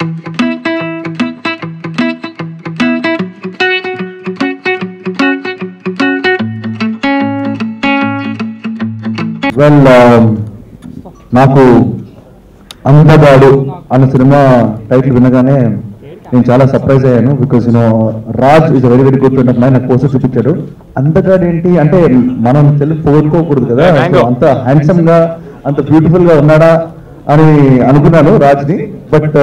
Well నాకు అందగాడు అన్న సినిమా టైటిల్ వినగానే నేను చాలా సర్ప్రైజ్ అయ్యాను. Because Raj is very very good friend of mine. నాకు పోస్టర్ చూపించాడు. అందగాడు ఏంటి అంటే మనం కోరుకోకూడదు కదా, అంత హ్యాండ్సమ్ గా అంత బ్యూటిఫుల్ గా ఉన్నాడా అని అనుకున్నాను రాజ్ని. బట్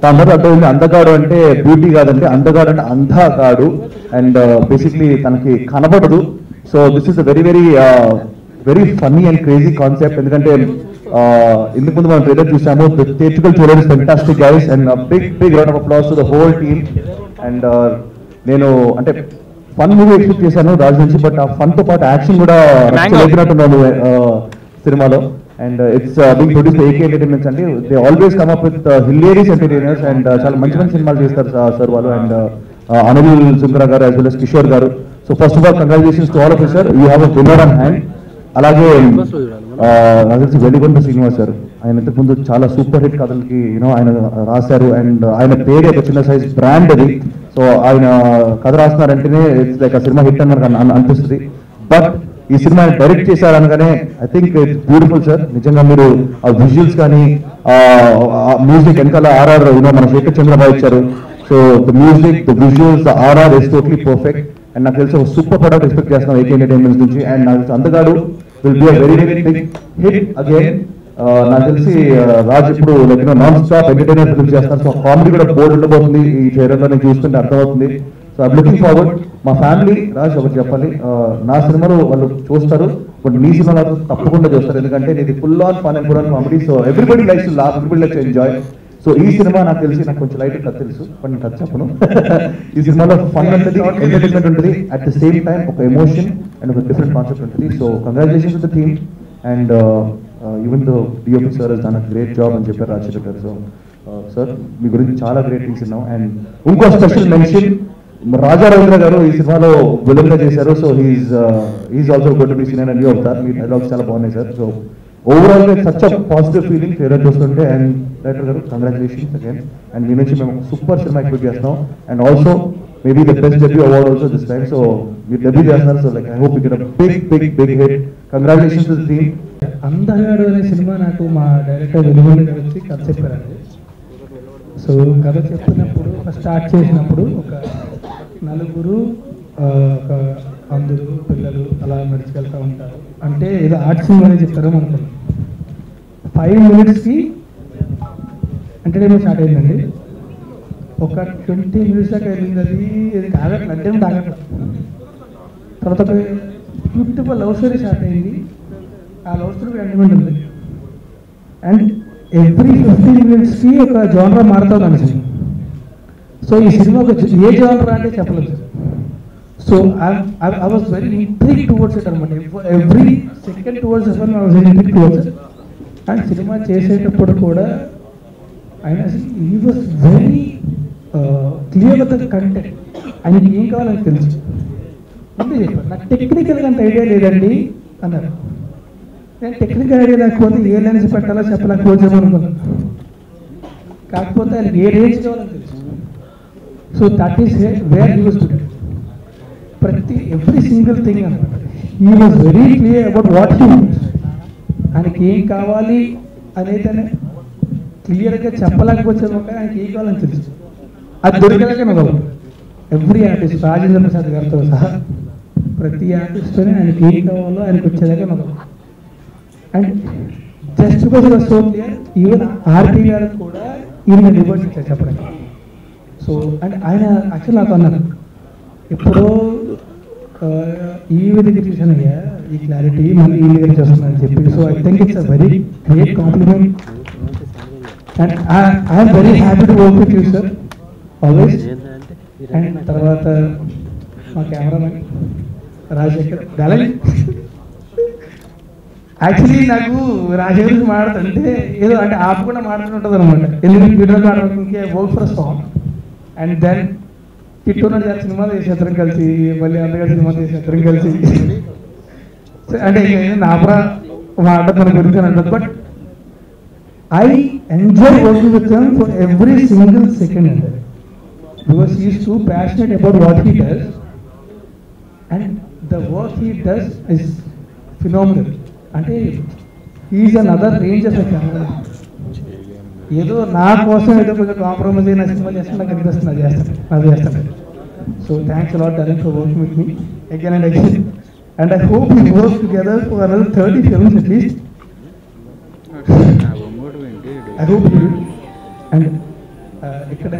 దాని తర్వాత అర్థమైంది అందగాడు అంటే బ్యూటీ కాదండి, అందగాడు అంటే అంధగాడు. అండ్ బేసిక్లీ తనకి కనబడదు. So this is a very very very funny and crazy concept. ఎందుకంటే ఇందుకు ముందు మనం ట్రైలర్ చూసాము. The theatrical trailer is fantastic guys and big big round of applause to the whole team. And నేను అంటే fun movie expect చేశాను రాజు నుంచి, but ఆ ఫన్ తో పాటు యాక్షన్ కూడా లేపినట్టున్నాను సినిమాలో. And it's being produce AK entertainments అండి. They always come up with hilarious entertainers and చాలా మంచి మంచి సినిమాలు చేస్తారు సార్ వాళ్ళు. అండ్ అనిల్ సుంకరా గారు యాజ్ వెల్ as కిషోర్ గారు. So first of all congratulations to all of you sir. You have a winner on hand. అలాగే నాకు తెలిసి వెలిగొండ శ్రీనివాస్ గారు, ఆయన ఇంతకు ముందు చాలా సూపర్ హిట్ కథలకి ఆయన రాశారు. అండ్ ఆయన పేరు ఒక చిన్న సైజ్ బ్రాండ్ అది. సో ఆయన కథ రాస్తున్నారంటేనే ఇట్స్ లైక్ ఆ సినిమా హిట్ అని మనకు అనిపిస్తుంది. బట్ ఈ సినిమా డైరెక్ట్ చేశారు అనగానే I think it's beautiful sir. నిజంగా మీరు ఆ విజువల్స్ కానీ మ్యూజిక్ వెనకాల ఆర్ఆర్ మన శేఖర్ చంద్రబాబు ఇచ్చారు. So the music, the visuals, the RR is totally perfect. And నాకు తెలిసి ఒక సూపర్ ప్రొడక్ట్ ఎక్స్పెక్ట్ చేస్తున్నాం ఏకే ఎంటర్టైన్మెంట్స్ నుంచి. అండ్ నాకు తెలిసి Andagadu will be a very very big hit again. నాకు తెలిసి రాజ్ ఇప్పుడు like non stop entertainer film చేస్తారు. సో కామెడీ కూడా బోర్డు ఉండబోతుంది ఈ ట్రైలర్లో నేను చూస్తుంటే అర్థమవుతుంది. So I'm looking forward. మా ఫ్యామిలీ రాజ్ ఒకటి చెప్పాలి, నా సినిమాలో వాళ్ళు చూస్తారు, బట్ మీ సినిమాలో తప్పకుండా చూస్తారు. ఎందుకంటే ఇది full on fun and full on comedy. So everybody likes to laugh, everybody likes to enjoy. So ఈ సినిమా నాకు తెలిసి నాకు కొంచెం లైట్ కథ తెలుసు, బట్ నేను కథ చెప్పను. ఈ సినిమాలో ఫన్ ఉంటుంది, ఎంటర్టైన్మెంట్ ఉంటుంది, అట్ ద సేమ్ టైం ఒక ఎమోషన్ అండ్ ఒక డిఫరెంట్ కాన్సెప్ట్ ఉంటుంది. So congratulations to the team. And even though DOP sir has done a great job అని చెప్పారు రాజశేఖర్ గారు. సో సార్ మీ గురించి చాలా గ్రేట్ థింగ్స్ విన్నాం. అండ్ ఇంకో స్పెషల్ మెన్షన్, రాజా రవీంద్ర గారు ఈ సినిమాలో విలన్ గా చేశారు. So he's also got to be seen and you అవుతారు. మీ డైలాగ్స్ చాలా బాగున్నాయి సార్. సో ఓవరాల్ గా such a positive feeling trailer చూస్తుంటే. And director garu congratulations again. And మీ నుంచి మేము సూపర్ సినిమా ఎక్స్పెక్ట్ చేస్తున్నాం. And also maybe the best debut award also this time. So మీరు డెబ్యూ చేస్తున్నారు. So like I hope you get a big big big hit. Congratulations to the team. Andagadu అనే cinema నాకు మా director వెలుగుండి గారు వచ్చి కథ చెప్పారండి. సో కథ చెప్తున్నప్పుడు ఫస్ట్ స్టార్ట్ చేసినప్పుడు ఒక నలుగురు ఒక అందరూ పిల్లలు అలా నడుచుకెళ్తూ ఉంటారు. అంటే ఏదో ఆర్ట్ సినిమా అని చెప్తారో అనుకున్నాం. 5 minutesకి ఎంటర్టైన్మెంట్ స్టార్ట్ అయిందండి. ఒక 20 minutes దాకా వెళ్ళింది. అది ఆగట్లేదు, అంటే ఆగట్లేదు. తర్వాత బ్యూటిఫుల్ లవ్ స్టోరీ స్టార్ట్ అయింది. ఆ లవ్ స్టోరీ ఎంటర్టైన్మెంట్ ఉంది. అండ్ ఎవ్రీ 15 minutesకి ఒక జానరా మారుతుంది అని సినిమా. సో ఈ సినిమా ఏ జానరా అంటే చెప్పలేదు. So I was very intrigued towards it అనమాట. Every second towards I was intrigued towards it. And cinema చేసేటప్పుడు కూడా ఆయన he was very clear with the content. ఆయనకి ఏం కావాలని తెలుసు. అంటే చెప్పారు నాకు టెక్నికల్గా అంత ఐడియా లేదండి అన్నారు. నేను టెక్నికల్ ఐడియా లేకపోతే ఏ లెన్స్ పెట్టాలో చెప్పలేకపోతాము అనుకున్నాను. కాకపోతే ఆయనకి ఏ రేంజ్ కావాలని తెలుసు. So that is where he was good. ప్రతి ఎవ్రీ సింగిల్ థింగ్ అనమాట. He was very clear about what he wants. ఆయనకి ఏం కావాలి అనేది క్లియర్గా చెప్పలేకపోతే ఆయనకి ఏం కావాలని తెలుసు. అది దొరికేలాగా నవ్వు. ఎవ్రీ ఆర్టిస్ట్ రాజేంద్ర ప్రసాద్ గారితో సహా ప్రతి ఆర్టిస్ట్తోనే ఆయనకి ఏం కావాలో ఆయనకు వచ్చేదాకా నవ్వు. And just because so clear, even RP గారు కూడా ఈయన రివర్స్ ఇచ్చారు చెప్పడానికి. సో అండ్ ఆయన యాక్చువల్ నాకు అన్నారు ఎప్పుడో ఈ విధంగా చూసాను అయ్యా ఈ క్లారిటీ మళ్ళీ ఈ విధంగా చూస్తున్నాను అని చెప్పి. So I think it's a very great compliment. And I'm very happy to work with you sir always. And తర్వాత మా కెమెరామెన్ రాజశేఖర్ గలలి. యాక్చువల్లీ నాకు రాజశేఖర్ గురించి మాట్లాడుతుంటే ఏదో అంటే ఆపకుండా మాట్లాడుతుంటుంది అనమాట. ఎందుకంటే వీడియో మాట్లాడుతుంటే work for song. And then కిట్టున్నాడు గారి సినిమా చేసేద్దరం కలిసి, మళ్ళీ అందగారి సినిమా చేసేద్దరం కలిసి. అంటే నాపరా మాట తన గురించి అని అంటుంది. But I enjoy working with him for every single second because he is too passionate about what he does, and the work he does is phenomenal. అంటే he is another range of a camera. ఏదో నా కోసం ఏదో కొంచెం compromise అయిన cinema చేస్తే నాకు అనిపిస్తుంది అది చేస్తాను. So thanks a lot darling for working with me again and again, and I hope we work together for another 30 films at least. I hope you will. And ఇక్కడ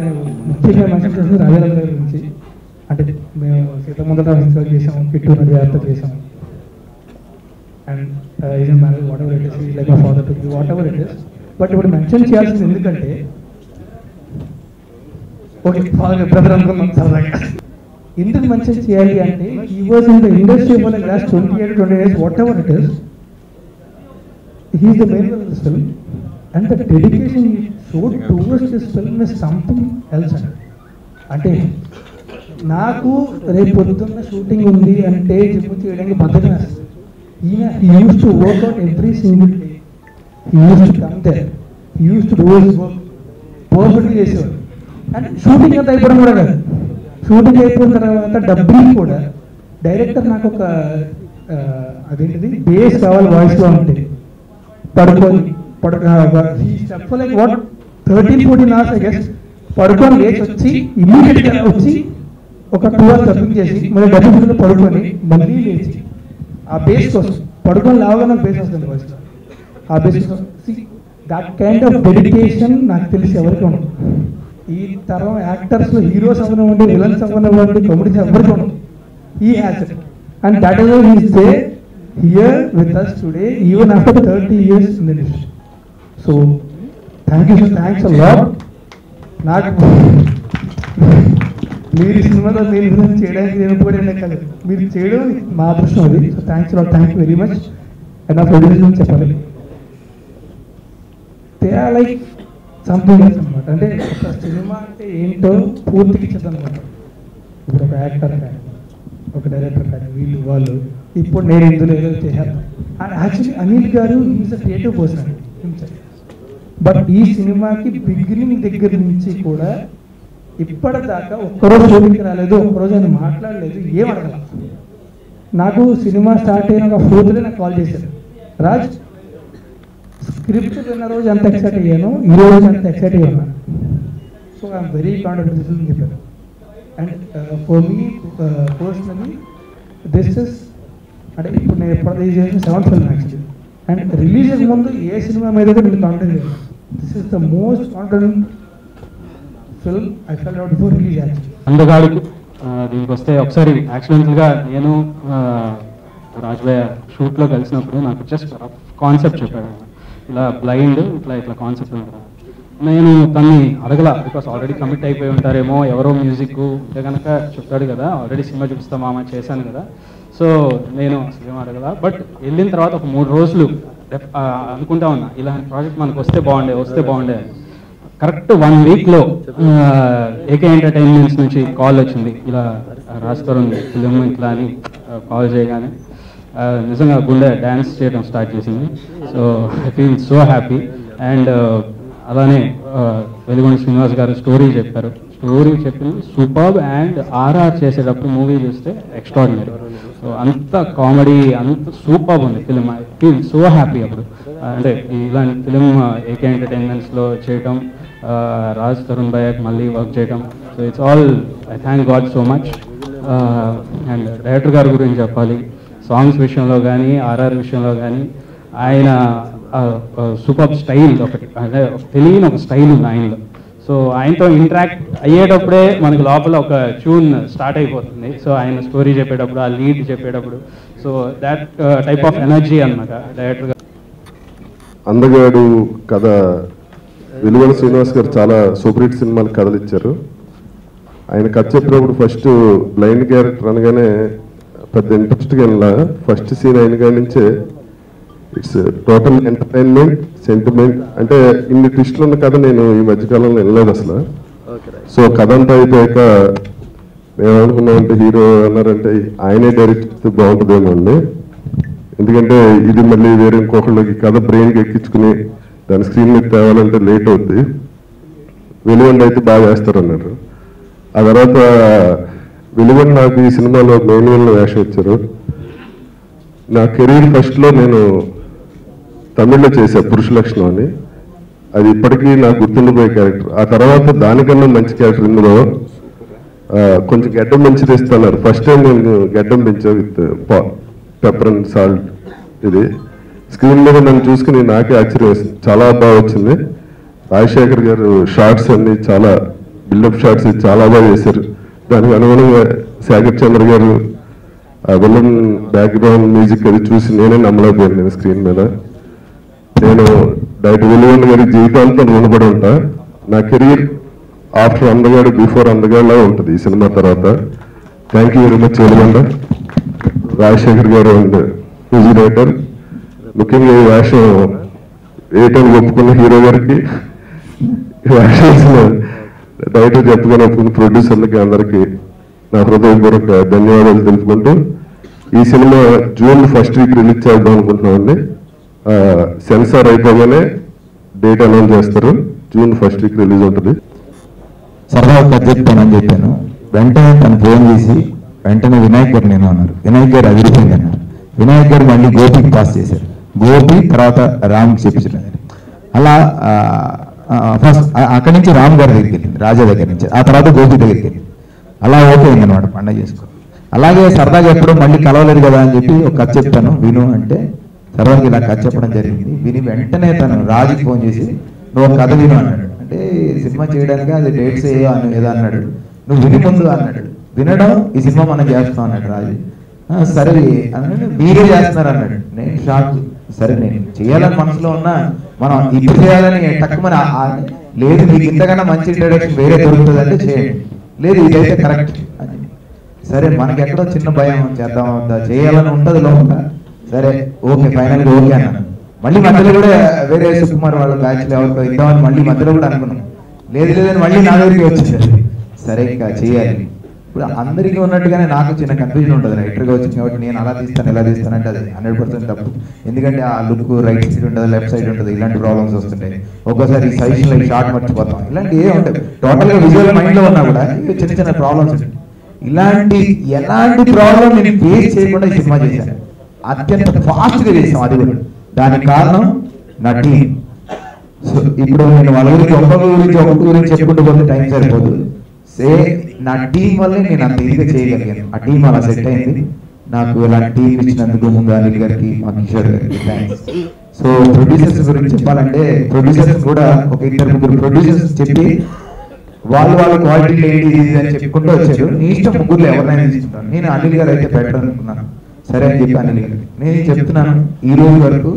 ముఖ్యంగా మెన్షన్ చేసిన రాజారావు గారి గురించి, అంటే మేము సీతముందట ఇన్స్టాల్ చేసాము, కిట్టు నది యాత్ర చేసాము, and is marriage what ever it is, like my father to what ever it is. But ఇప్పుడు మెన్షన్ చేయాల్సింది ఎందుకంటే, ఓకే ఫాదర్ బ్రదర్ అనుకున్నాం సరదాగా, ఎందుకు మెన్షన్ చేయాలి అంటే he was in the industry for like last 28 years, what ever it is. He is the main villain of this film, and the dedication he showed towards this film is something else. అంటే నాకు రేపు పొద్దున్న shooting ఉంది అంటే gym చేయడానికి బద్దగా ఈయన he used to work out every single day. He used to come there. He used to do his work perfectly చేసేవాడు. And shooting అంతా అయిపోవడం కూడా కాదు, షూటింగ్ అయిపోయిన తర్వాత డబ్బింగ్ కూడా డైరెక్టర్ నాకు ఒక అదేంటిది బేస్ కావాలి వాయిస్లో ఉంటే పడుకొని like what 13-14 hours I guess పడుకొని లేచి వచ్చి ఇమ్మీడియట్గా వచ్చి ఒక 2 hours డబ్బింగ్ చేసి మళ్ళీ డబ్బింగ్ పడుకొని మళ్ళీ లేచి ఆ బేస్ కోసం పడుకొని లాగా బేస్ వస్తుంది వాయిస్లో. ఆ bass that kind of dedication నాకు తెలిసి ఎవరికి ఉండదు. ఈ తరం యాక్టర్స్లో హీరోస్ అవ్వనివ్వండి, విలన్స్ అవ్వనివ్వండి, కామెడీస్ ఎవరికి ఉండదు. He has it, and that is why he is there here with us today even after 30 years in the industry. So thank you, thanks a lot. నాకు మీరు సినిమాలో మీరు చేయడానికి నేను కూడా కాదు, మీరు చేయడం మా అదృష్టం అది. So thanks lot, thank you very much. And నా ప్రొడ్యూసర్ చెప్పాలి, they are like something else అనమాట. అంటే ఒక సినిమా అంటే ఏంటో పూర్తిగా ఇచ్చేది అనమాట. ఇప్పుడు ఒక యాక్టర్ కానీ, ఒక డైరెక్టర్ కానీ, వీళ్ళు వాళ్ళు ఇప్పుడు నేను ఇందులో ఏదో చేశాను. అండ్ యాక్చువల్లీ అనిల్ గారు is a creative person himself. But ఈ సినిమాకి బిగినింగ్ దగ్గర నుంచి కూడా ఇప్పటిదాకా ఒక్కరోజు షూటింగ్కి రాలేదు, ఒక్కరోజు ఆయన మాట్లాడలేదు, ఏం అడగల. నాకు సినిమా స్టార్ట్ అయిన ఒక 4th day నాకు కాల్ చేశారు, రాజ్ స్క్రిప్ట్ విన్న రోజు ఎంత ఎక్సైట్ అయ్యాను, ఈ రోజు ఎంత ఎక్సైట్ అయ్యాను. సో ఐఎమ్ వెరీ కాన్ఫిడెంట్ అని చెప్పారు. And for me personally this is అంటే ఇప్పుడు నేను ఎప్పుడు చేసిన 7th film actually. And release ముందు ఏ సినిమా మీద నేను కాన్ఫిడెంట్ లేదు. This is the most confident film I felt out before release actually. అందగాడికి దీనికి వస్తే ఒకసారి యాక్సిడెంటల్గా నేను రాజుభయ్య షూట్లో కలిసినప్పుడు నాకు జస్ట్ కాన్సెప్ట్ చెప్పాడు, ఇలా బ్లైండ్ ఇట్లా కాన్సెప్ట్ ఉంటుంది. నేను తన్ని అడగల, బికాస్ ఆల్రెడీ కమిట్ అయిపోయి ఉంటారేమో, ఎవరో మ్యూజిక్ ఉంటే కనుక చెప్తాడు కదా, ఆల్రెడీ సినిమా చూపిస్తా మామ చేశాను కదా, సో నేను సినిమా అడగల. బట్ వెళ్ళిన తర్వాత ఒక 3 రోజులు అనుకుంటా ఉన్నా, ఇలాంటి ప్రాజెక్ట్ మనకు వస్తే బాగుండే. కరెక్ట్ 1 weekలో ఏకే ఎంటర్టైన్మెంట్స్ నుంచి కాల్ వచ్చింది, ఇలా రాజ్-తరుణ్ ఫిలిం ఇట్లా అని కాల్ చేయగానే నిజంగా గుండె డ్యాన్స్ చేయడం స్టార్ట్ చేసింది. So I feel so happy. And అలానే వెలుగొండ శ్రీనివాస్ గారు స్టోరీ చెప్పారు, స్టోరీ చెప్పింది సూపర్బ్. అండ్ ఆర్ఆర్ చేసేటప్పుడు మూవీ చూస్తే ఎక్స్ట్రాడినరీ. సో అంత కామెడీ, అంత సూపర్బ్ ఉంది film. I feel so happy అప్పుడు. అంటే ఇలాంటి ఫిలిం ఏకే ఎంటర్టైన్మెంట్స్లో చేయటం, రాజ్-తరుణ్ భయ్యకి మళ్ళీ వర్క్ చేయటం, so it's all I thank God so much. And director గారి గురించి చెప్పాలి, సాంగ్స్ విషయంలో కానీ, ఆర్ఆర్ విషయంలో కానీ ఆయన సూపర్ స్టైల్, ఒకటి అంటే తెలియని ఒక స్టైల్ ఉంది ఆయనలో. సో ఆయనతో ఇంటరాక్ట్ అయ్యేటప్పుడే మనకి లోపల ఒక ట్యూన్ స్టార్ట్ అయిపోతుంది. సో ఆయన స్టోరీ చెప్పేటప్పుడు, ఆ లీడ్ చెప్పేటప్పుడు, so that type of energy అన్నమాట డైరెక్టర్గా. అందగాడు కథ వెలుగొండ శ్రీనివాస్ గారు చాలా సూపర్ హిట్ సినిమాలు కథలు ఇచ్చారు. ఆయన కథ చెప్పినప్పుడు ఫస్ట్ బ్లైండ్ క్యారెక్టర్ అనగానే పెద్ద ఇంట్రెస్ట్గా వెళ్ళా. ఫస్ట్ సీన్ అయిన కాడి నుంచే ఇట్స్ టోటల్ ఎంటర్టైన్మెంట్, సెంటిమెంట్. అంటే ఇన్ని ట్విస్టులు ఉన్న కథ నేను ఈ మధ్యకాలంలో వెళ్ళలేదు అసలు. సో కథ అంతా అయిపోయాక మేము అనుకున్నామంటే హీరో అన్నారంటే ఆయనే డైరెక్ట్ చేస్తే బాగుంటుందేమో అండి. ఎందుకంటే ఇది మళ్ళీ వేరే ఇంకొకళ్ళకి కథ బ్రెయిన్కి ఎక్కించుకుని దాని స్క్రీన్ మీద తేవాలంటే లేట్ అవుద్ది, వెలుగొండ అయితే బాగా వేస్తారన్నారు. ఆ తర్వాత వెలుగొండ నాకు ఈ సినిమాలో మెయిన్ విలన్ వేషం ఇచ్చారు. నా కెరీర్ ఫస్ట్లో నేను తమిళ్లో చేశాను పురుష లక్షణం అని, అది ఇప్పటికీ నాకు గుర్తుండిపోయే క్యారెక్టర్. ఆ తర్వాత దానికన్నా మంచి క్యారెక్టర్ ఇందులో కొంచెం గడ్డం మంచి తెస్తున్నారు. ఫస్ట్ టైం నేను గడ్డం పెంచా విత్ పెప్పర్ అండ్ సాల్ట్. ఇది స్క్రీన్ మీద నన్ను చూసుకుని నాకే ఆశ్చర్యం వేసింది, చాలా బాగా వచ్చింది. రాజశేఖర్ గారు షార్ట్స్ అన్ని చాలా బిల్డప్ షార్ట్స్ చాలా బాగా చేశారు. దానికి అనుగుణంగా శేఖర్ చంద్ర గారు విలన్ బ్యాక్గ్రౌండ్ మ్యూజిక్ అది చూసి నేనే నమ్మలేకపోయాను. నేను స్క్రీన్ మీద నేను డైరెక్ట్ వెలుగొండ గారి జీవితాంతం రుణపడి ఉంటా. నా కెరీర్ ఆఫ్టర్ అందగాడు బిఫోర్ అందగాడులా ఉంటుంది ఈ సినిమా తర్వాత. Thank you very much Veligonda, Rajasekhar గారు అండ్ మ్యూజిక్ డైరెక్టర్. ముఖ్యంగా ఈ వేషం ఏటని ఒప్పుకున్న హీరో గారికి, ఈ వేషం డైరెక్టర్ చెప్పుకొని ఒప్పుకున్న ప్రొడ్యూసర్లకి అందరికీ నా హృదయపూర్వక ధన్యవాదాలు తెలుపుకుంటూ, ఈ cinema June 1st week release చేద్దాం అనుకుంటున్నామండి. సెన్సార్ అయిపోగానే డేట్ అనౌన్స్ చేస్తారు. జూన్ 1st వీక్ రిలీజ్ ఉంటుంది. సరదాగా కథ చెప్తానని చెప్పాను. వెంటనే తను ఫోన్ చేసి వెంటనే వినాయక్ గారు నేను అన్నారు. వినాయక్ గారు అదిరిపోయింది అన్నారు. వినాయక్ గారు మళ్ళీ గోపికి పాస్ చేశారు. గోపి తర్వాత రామ్కి చెప్పించారు. అలా ఫస్ట్ అక్కడి నుంచి రామ్ గారి దగ్గరికి వెళ్ళింది, రాజా దగ్గర నుంచి. ఆ తర్వాత గోపి దగ్గరికి వెళ్ళింది. అలా ఓకే అయింది అనమాట పండగ చేసుకో. అలాగే సరదాగా ఎప్పుడు మళ్ళీ కలవలేదు కదా అని చెప్పి ఒక కథ చెప్తాను విను అంటే సరదాగా ఇలా కథ చెప్పడం జరిగింది. విని వెంటనే తను రాజుకి ఫోన్ చేసి నువ్వు ఒక కథ విను అన్నాడు. అంటే సినిమా చేయడానికి అది డేట్స్ ఏదో అన్నాడు. నువ్వు విని ముందు అన్నాడు. వినడం ఈ సినిమా మనం చేస్తాం అన్నాడు రాజు. సరే అన్నాడు. మీరే చేస్తున్నారు అన్నాడు. నేను షాక్. సరే నేను చేయాలని మనసులో ఉన్నా, మనం ఇప్పుడు చేయాలని తక్కువ లేదు, మీకు ఇంతకన్నా మంచి ఇంట్రడక్షన్ వేరే దొరుకుతుంది అంటే చేయండి, లేదు ఇదైతే కరెక్ట్ అని. సరే మనకి ఎక్కడో చిన్న భయం, చేద్దాం చేయాలని ఉంటుంది లోపల. సరే ఓకే ఫైనల్గా ఓకే అన్నాను. మళ్ళీ మధ్యలో కూడా వేరే సుకుమార్ వాళ్ళు బ్యాచ్లో ఎవరికో ఇద్దామని మళ్ళీ మధ్యలో కూడా అనుకున్నాం. లేదు లేదని మళ్ళీ నా దగ్గరికి వచ్చింది. సరే ఇంకా చేయాలి. ఇప్పుడు అందరికీ ఉన్నట్టుగానే నాకు చిన్న కన్ఫ్యూజన్ ఉంటుంది. రైటర్గా వచ్చింది కాబట్టి నేను అలా తీస్తాను ఎలా తీస్తాను అంటే అది 100% తప్పు. ఎందుకంటే ఆ లుక్ రైట్ సైడ్ ఉంటుంది, లెఫ్ట్ సైడ్ ఉంటుంది, ఇలాంటి ప్రాబ్లమ్స్ వస్తుంటాయి. ఒక్కోసారి సజెషన్లో షార్ట్ మర్చిపోతాం, ఇలాంటి ఏ ఉంటాయి. టోటల్గా విజువల్ మైండ్లో ఉన్నా కూడా చిన్న చిన్న ప్రాబ్లమ్స్ ఉంటాయి. ఎలాంటి ప్రాబ్లం నేను ఫేస్ చేయకుండా ఈ సినిమా చేశాను. అత్యంత ఫాస్ట్గా చేసాం. అది కూడా దానికి కారణం నా టీం. సో ఇప్పుడు నేను వాళ్ళ గురించి ఒక్కొక్క గురించి చెప్పుకుంటూ పోతే టైం సరిపోదు. నా టీం వల్లే నేను అంత ఈజీగా చేయగలిగాను. ఆ టీం అలా సెట్ అయింది. నాకు ఇలాంటి టీం ఇచ్చినందుకు ముందు అనిల్ గారికి, మా కిషోర్ గారికి థ్యాంక్స్. సో ప్రొడ్యూసర్స్ గురించి చెప్పాలంటే ప్రొడ్యూసర్స్ కూడా ఒక 2-3 ప్రొడ్యూసర్స్ చెప్పి వాళ్ళు క్వాలిటీ ఏంటి ఇది అని చెప్పుకుంటూ వచ్చారు. నీ ఇష్టం ముగ్గురులో ఎవరినైనా తీసుకుంటాను. నేను అనిల్ గారు అయితే బెటర్ అనుకున్నాను. సరే అని చెప్పి అనిల్ గారు నేను చెప్తున్నాను, ఈ రోజు వరకు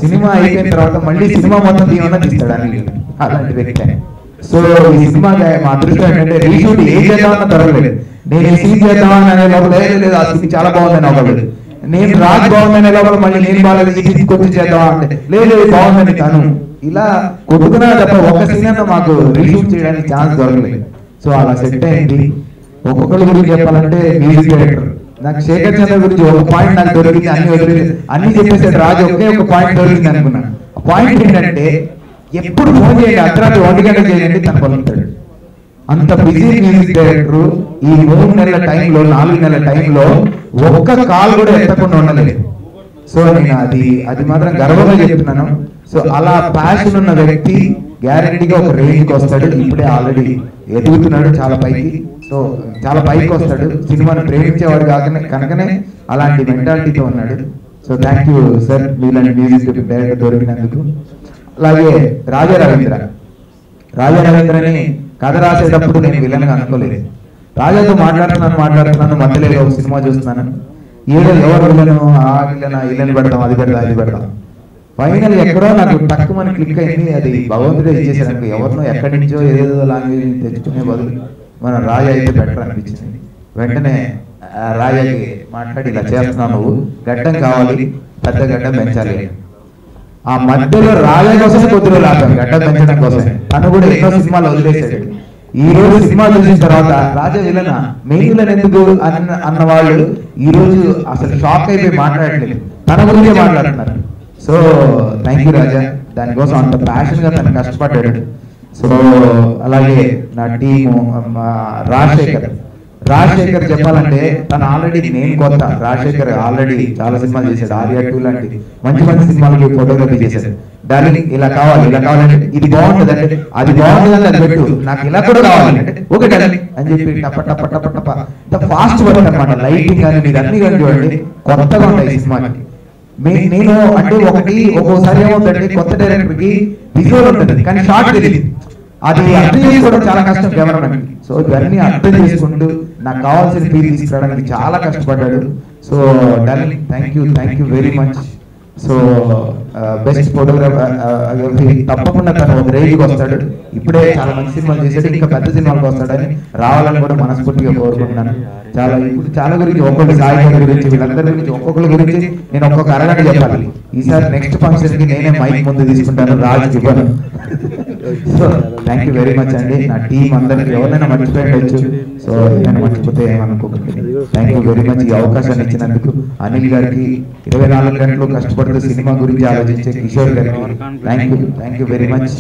సినిమా అయిపోయిన తర్వాత మళ్ళీ సినిమా మొత్తం తీయమన్నా తీస్తాడు అనిల్ గారు. అలాంటి వ్యక్తి. సో ఈ సినిమా మా అదృష్టం ఏంటంటే రీషూట్ ఏం చేద్దామన్నా దొరకలేదు. నేను ఈ సీన్ చేద్దామని అనే లోపల లేదు ఆ సీన్ చాలా బాగుందని ఒకళ్ళు, నేను రాజ్ బాగుందనే లోపల మళ్ళీ నేను బాగాలేదు ఈ సీన్ కొంచెం చేద్దామా అంటే లేదు బాగుందని తను. ఇలా కొట్టుకున్నా తప్ప ఒక సీన్ అన్న మాకు రీషూట్ చేయడానికి ఛాన్స్ దొరకలేదు. సో అలా సెట్ అయింది. ఒక్కొక్కరి గురించి చెప్పాలంటే మ్యూజిక్ డైరెక్టర్ నాకు శేఖర్ చంద్ర గురించి ఒక పాయింట్ నాకు దొరికింది, అన్ని చెప్పేసాడు రాజు. ఒకే ఒక పాయింట్ దొరికింది అనుకున్నాను. పాయింట్ ఏంటంటే ఎప్పుడు ఫోన్ చేయండి, అర్ధరాత్రి 1 గంటకు చేయండి తను పలుకుతాడు. అంత బిజీ మ్యూజిక్ డైరెక్టర్ ఈ 3 నెలల టైంలో 4 నెలల టైంలో ఒక్క కాల్ కూడా ఎత్తకుండా ఉండలేదు. సో నేను అది మాత్రం గర్వంగా చెప్తున్నాను. సో అలా ప్యాషన్ ఉన్న వ్యక్తి గ్యారెంటీగా ఒక రేంజ్కి వస్తాడు. ఇప్పుడే ఆల్రెడీ ఎదుగుతున్నాడు చాలా పైకి. సో చాలా పైకి వస్తాడు. సినిమాను ప్రేమించేవాడు కనుకనే అలాంటి మెంటాలిటీతో ఉన్నాడు. సో థ్యాంక్ యూ సార్ మీలాంటి మ్యూజిక్ డైరెక్టర్ దొరికినందుకు. అలాగే రాజా రవీంద్రని కథ రాసేటప్పుడు నేను విలన్గా అనుకోలేదు. రాజాతో మాట్లాడుతున్నాను మధ్యలో ఒక సినిమా చూస్తున్నాను. ఎవరు విలను ఇల్లని పెడతాం, అది పెడతాం. ఫైనల్ ఎక్కడో నాకు తక్కువ క్లిక్ అయింది. అది భగవంతుడే ఇచ్చేసాను. ఎవరినో ఎక్కడి నుంచో ఏదేదో లాంగ్వేజ్ తెచ్చుకునే బదులు మన రాజా అయితే బెటర్ అనిపించింది. వెంటనే రాజాకి మాట్లాడి ఇలా చేస్తున్నావు, నువ్వు గడ్డం కావాలి, పెద్ద గడ్డం పెంచాలి. ఆ మధ్యలో రాజా కోసమే కొద్దిగా లాభం గడ్డం పెంచడం కోసం. తను కూడా ఎన్నో సినిమాలు వదిలేశాడు. ఈ రోజు సినిమా చూసిన తర్వాత రాజా విలనా మెయిన్ విలన్ ఎందుకు అన్న వాళ్ళు ఈ రోజు అసలు షాక్ అయిపోయి మాట్లాడట్లేదు, తన గురించే మాట్లాడుతున్నారు. సో థ్యాంక్ యూ రాజా. దానికోసం అంత ప్యాషన్గా తను కష్టపడ్డాడు. సో అలాగే నా టీము రాజశేఖర్ చెప్పాలంటే తను ఆల్రెడీ నేను కొత్త, రాజశేఖర్ ఆల్రెడీ చాలా సినిమాలు చేశాడు, ఆర్యా 2 లాంటి మంచి మంచి సినిమాలకి ఫోటోగ్రఫీ చేశాడు. డార్లింగ్ ఇలా కావాలంటే ఇది బాగుంటుంది అంటే అది బాగుంటుందని అది పెట్టు, నాకు ఇలా కూడా కావాలంటే ఓకే డార్లింగ్ అని చెప్పి టప టప టప టప ఇంత ఫాస్ట్ వర్క్ అనమాట. లైటింగ్ కానీ మీరు అన్ని కానీ చూడండి కొత్తగా ఉంటాయి ఈ సినిమాకి. నేను అంటే ఒక్కోసారి ఏమవుతుందంటే కొత్త డైరెక్టర్ కి విజువల్ ఉంటుంది కానీ షార్ట్ తెలియదు, అది అర్థం చేసుకోవడం చాలా కష్టం కెమెరామెన్. సో ఇవన్నీ అర్థం చేసుకుంటూ నాకు కావాల్సిన ఫీల్ తీసుకురావడానికి చాలా కష్టపడ్డాడు. So darling thank you very much. So best photographer తప్పకుండా తను ఒక రేంజ్కి వస్తాడు. ఇప్పుడే చాలా మంచి సినిమాలు చేశాడు, ఇంకా పెద్ద సినిమాలకు వస్తాడని రావాలని కూడా మనస్ఫూర్తిగా కోరుకుంటున్నాను. ఇప్పుడు చాలా గురించి ఒక్కొక్కటి సాయి గారి గురించి వీళ్ళందరి గురించి ఒక్కొక్కరి గురించి నేను ఒక్కొక్క అరగంట చెప్పాలి. ఈసారి నెక్స్ట్ ఫంక్షన్ కి నేనే మైక్ ముందు తీసుకుంటాను, రాజుకి ఇవ్వను. So thank you very much అండి. నా టీం అందరికి ఎవరైనా మర్చిపోయిండొచ్చు, సో నేను మర్చిపోతే ఏమనుకోకండి. థ్యాంక్ యూ వెరీ మచ్ ఈ అవకాశాన్ని ఇచ్చినందుకు. అనిల్ గారికి 24 గంటలు కష్టపడుతూ సినిమా గురించి ఆలోచించే కిషోర్ గారికి థ్యాంక్ యూ వెరీ మచ్.